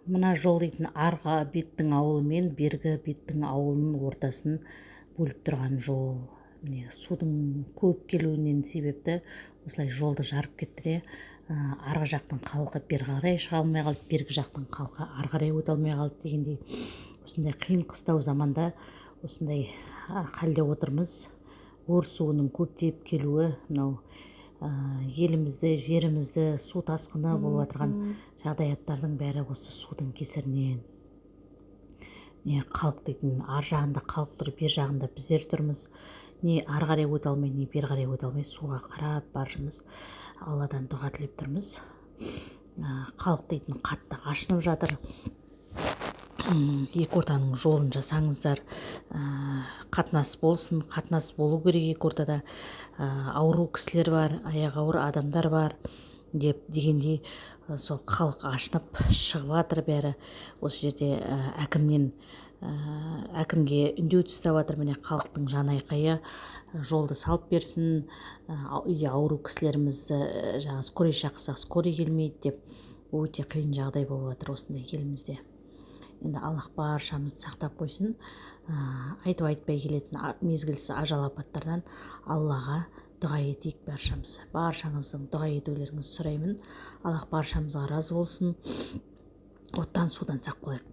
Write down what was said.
Мына жол дейтін арғы беттің ауылы мен бергі беттің ауылының ортасын бөліп тұрған жол. Міне судың көп келуінен себепті осылай жолды жарып кетті де, арғы жақтың халқы бері қарай шыға алмай қалды, бергі жақтың халқы ары қарай өте алмай қалды дегендей, осындай қиын қыстау заманда осындай халде отырмыз. Ор суының көптеп келуі мынау елімізді, жерімізді су тасқыны болып жатырған жағдаяттардың бәрі осы судың кесірінен. Не халық дейтін ар жағында халық тұр, бер жағында біздер тұрмыз. Не ары қарай өте алмай, не бері қарай өте алмай суға қарап баршымыз Алладан дұға тілеп тұрмыз. Халық дейтін қатты ашынып жатыр. Екі ортаның жолын жасаңыздар, қатынас болсын, қатынас болу керек. Екі ортада ауру кісілер бар, аяғы ауыр адамдар бар дегендей, сол халық ашынып шығып жатыр бәрі. Осы жерде әкімге үндеу тастап жатыр. Міне халықтың жан айқайы жолды салып берсін, үйде ауру кісілерімізді жаңағы скорый шақырсақ скорый келмейді деп, өте қиын жағдай болып жатыр осындай елімізде. Енді Аллах баршамызды сақтап қойсын. Айтып айтпай келетін мезгілсіз ажал апаттардан Аллаға дұға етейік баршамыз. Баршаңыздың дұға етулеріңізді сұраймын. Аллах баршамызға разы болсын. Оттан судан сақ болайық.